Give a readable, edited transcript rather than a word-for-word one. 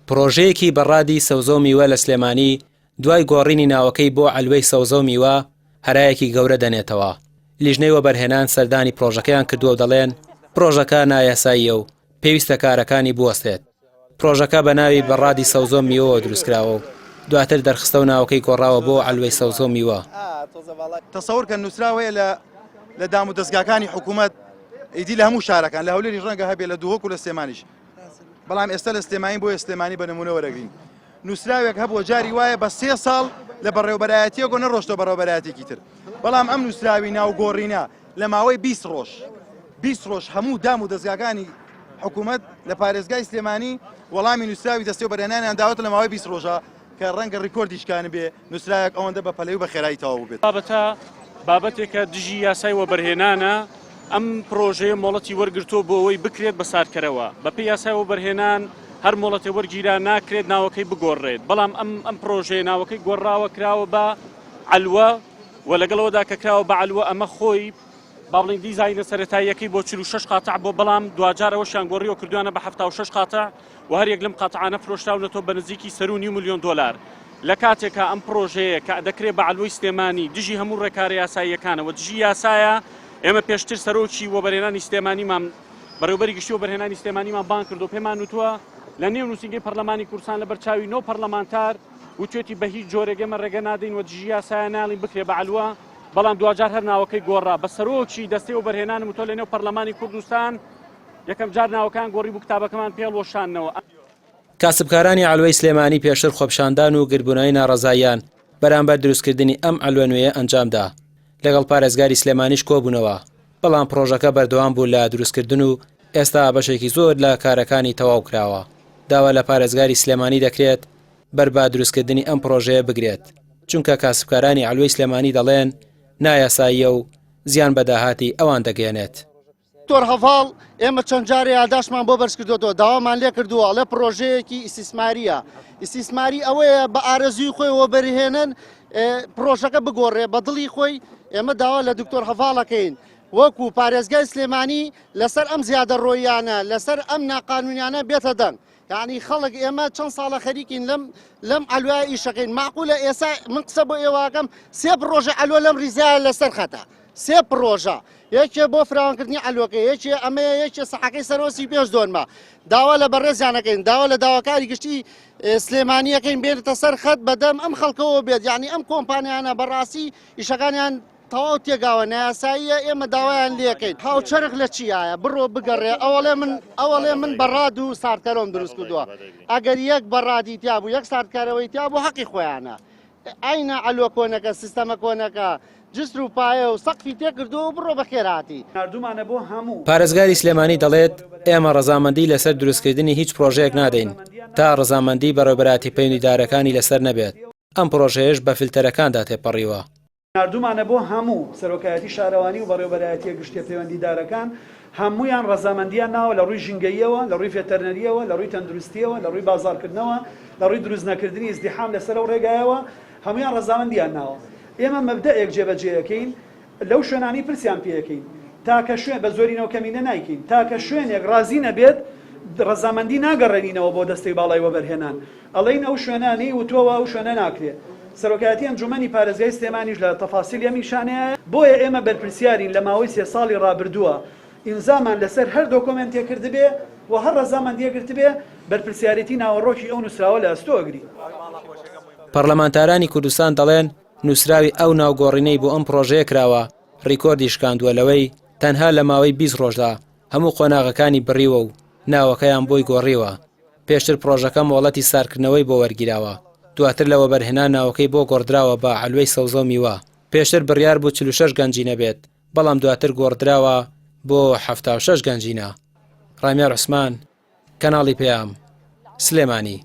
پرۆژەیەکی بەڕادی سەوزە و میوە لە سلێمانی دوای گۆڕینی ناوەکەی بۆ ئەلوەی سەوزە و میوە هەرایەکی گەورە دەنێتەوە. لیژنەی وەبەرهێنان سەردانی پرۆژەکەیان کردووە و دەڵێن پرۆژەکە نایاساییە و پێویستە کارەکانی بوەستێت. پرۆژەکە بە ناوی بەڕادی سەوزە و میوەوە دروستکراوە و دواتر دەرخستە و ناوەکەی گۆڕاوە بۆ ئەلوەی سەوزە و میوە. تەسەوور کە نووسراوەیە لە دام و دەستگاکانی حکوومەت ئیدی لە هەموو شارەکان لە هەولێری ڕەنگە هەبێت لە دووهۆک و لە سلێمانیش، بەڵام ئێستا لە سلێمانی بۆ سلێمانی بە نمونە وەرەگرین. نووسراوێک هەبووە جاری وایە بە 3 ساڵ لە بەڕێوەبەرایەتیەک و نەڕۆشتەوە بەڕێوەبەرایەتێکی تر، بەڵام ئەم نووسراوی ناوگۆڕینە لە ماوەی 20 ڕۆژ هەموو دام و دەستگاکانی حکوومەت لە پارێزگای سلێمانی وەڵامی نووسراوی دەستێ و بەرهێنانیان داوەتە لە ماوەی 20 ڕۆژە کە ڕەنگە ڕیکۆردیشکان بێ نووسراوێک ئەوەندە بە پەلەی و بە خێرایی تەواو بێت. بابەتێکە دژی یاسای وەبەرهێنانە ئەم پرۆژەیە مۆڵەتی وەرگرتۆ بۆ ئەوەی بکرێت بە ساردکەرەوە. بەپێی یاسای وەبەرهێنان هەر مۆڵەتی وەرگیران ناکرێت ناوەکەی بگۆڕێت، بەڵام ئەم پرۆژەیە ناوەکەی گۆڕاوە کراوە بە ئەلوە و لەگەڵەوەدا کە کراوە بە ئەلوە ئەمە خۆی باڵین دیزاینە سەرەتاییەکەی بۆ 46 قاتع بۆ، بەڵام دوجارەوەشیان گۆڕیەوە کردوانە بە 76 قاتع و هەر یەک لەم قاتعانە فرۆشراونەتەوە بە نزیکی 3.5 ملیۆن دۆلار. لە کاتێکە ئەم پرۆژەیە کە دەکرێت بە ئەلوەی سلێمانی دژی هەموو ڕێکارە یاساییەکانەوە دژی یاسایە. ئێمە پێشتر سەرۆکی وەبەرهێنانی سلێمانیمان بەڕێوەبەری گشتی وەبەرهێنانی سلێمانیمان بان کردو، پێمان وتووە لە نێو نووسینگەی پەرلەمانی کوردستان لە بەرچاوی 9 پەرلەمانتار وتوێتی بە هیچ جۆرێک ئێمە ڕێگە نادەین و دژی یاسایە ناڵین بکرێ بە ئەلوە، بەڵام دوجار هەر ناوەکەی گۆڕا. بە سەرۆکی دەستەی وەبەرهێنانم وتۆ لە نێو پەرلەمانی کوردستان یەکەم جار ناوەکان گۆڕی بوو کتابەکەمان پێڵۆشانەوە. کاسبکارانی ئەلوەی سلێمانی پێشتر خۆپشاندان و گربوونەوەی ناڕەزاییان بەرامبەر دروستکردنی ئەم ئەلوە نوێیە ئەنجامدا، لەگەڵ پارێزگاری سلێمانیش کۆبوونەوە، بەڵام پرۆژەکە بەردەوام بوو لە دروستکردن و ئێستا بەشێکی زۆر لە کارەکانی تەواو کراوە. داوا لە پارێزگاری سلێمانی دەکرێت بەربا دروستکردنی ئەم پرۆژەیە بگرێت، چونکە کاسبکارانی ئەلوەی سلێمانی دەڵێن نایاساییە و زیان بەداهاتی ئەوان دەگەێنێت. دکتۆر هەڤاڵ ئێمە چەند جارێ ئاداشمان بۆ بەرز کردوەوە، داوامان لێ کردووە لە پرۆژەیەکی ئیسیسماریە. ئیسیسماری ئەوەیە بە ئارەزوی خۆی وەبەرهێنن پرۆژەکە بگۆڕێ بە دڵی خۆی. ئێمە داوا لە دکتۆر هەڤاڵەکەین وەکو پارێزگای سلێمانی لەسەر ئەم زیادە ڕۆیانە لەسەر ئەم ناقانونیانە بێتە دەنگ. یعنی خەڵک ئێمە چەند ساڵە خەریکین لەم ئەلوای ئیشەکەین. معقولە ئێستا من قسە بۆ ئێواکەم 3 پرۆژە ئەلوە لەم ریزایە لەسەر خەتە، 3 پرۆژە، یەکێ بۆ فراوانکردنی ئەلوەکە، یەکێ ئەمەیە، یەکێ سەحەکەی سەرۆسی پێش دۆنمە. داوا لە بەڕێزیانەکەین، داوا لە داواکاری گشتی سلێمانیەکەین بێتە سەر خەت بەدەم ئەم خەڵکەوە بێت. یعنی ئەم کۆمپانیانە بەڕاستی ئیشەکانیان تەواو تێگاوە نایاساییە. ئێمە داوایان لێکەین هاوچەرخ لە چیایە بڕۆ بگەڕێ ئەوەڵێ من بەڕاد و ساردکەرەوەم دروست کردووە. ئەگەر یەک بەڕادی تیا بوو یەک ساردکارەوەی تیا بوو حەقی خۆیانە. ئەینە ئەلوە کۆنەکە سیستەمە کۆنەکە جسر و پایە و سەقفی تێکردو و بڕۆ بە خێراتی. نردومانە بۆ هەموو. پارێزگاری سلێمانی دەڵێت ئێمە ڕەزامەندی لەسەر دروستکردنی هیچ پرۆژەیەک نادەین تا ڕەزامەندی بەڕێوەبەراتی پەیوەندیدارەکانی لەسەر نەبێت. ئەم پرۆژەیەش بە فیلتەرەکاندا تێپەڕیوە. نردومانە بۆ هەموو سەرۆکایەتی شارەوانی و بەڕێوەبەرایەتیە گشتیە پەیوەندیدارەکان هەمویان ڕەزامەندیان ناوە لە ڕووی ژینگەییەوە، لە ڕووی ڤێتەرنەریەوە، لە ڕووی تەندروستیەوە، لە ڕووی بازارکردنەوە، لە ڕووی دروستنەکردنی ئیزدیحام لەسەر ئەو ڕێگایەوە هەمویان ڕەزامەندیان ناوە. ئێمە مەبدەئێک جێبەجێەکەین لەو شوێنانی پرسیان پێەکەین تاکە شوێن بە زۆرینەوە کەمینە نایکەین، تاکە شوێنێک ڕازی نەبێت ڕەزامەندی ناگەڕێنینەوە بۆ دەستەی باڵای وەبەرهێنان. ئەڵێین ئەو شوێنانی وتۆوە ئەو شوێنە ناکرێت. سەرۆکایەتی ئەنجومەنی پارێزگای سلێمانیش لە تەفاسیلی ئەمیشانەیە. بۆیە ئێمە بەرپرسیارین لە ماوەی 3 ساڵی ڕابردووە ئینزامان لەسەر هەر دۆکۆمنتێ کردبێ و هەر ڕەزامەندیە گرتبێ بەرپرسیارەتی ناوەڕۆکی ئەو نووسراوە لە ئەستۆ ئەگری. پەرلەمانتارانی کوردستان دەڵێن نووسراوی ئەو ناوگۆڕینەی بۆ ئەم پرۆژەیە کراوە ڕیکۆردی شکاندووە لەوەی تەنها لە ماوەی 20 ڕۆژدا هەموو قۆناغەکانی بڕیوە و ناوەکەیان بۆی گۆڕیوە. پێشتر پرۆژەکە مۆڵەتی ساردکردنەوەی بۆ وەرگیراوە، دواتر لە وەبەرهێنان ناوەکەی بۆ گۆڕدراوە بە ئەلوەی سەوزە و میوە. پێشتر بڕیار بوو 46 گەنجینە بێت، بەڵام دواتر گۆڕدراوە بۆ 76 گەنجینە. ڕامیار عوسمان، کەناڵی پێام، سلێمانی.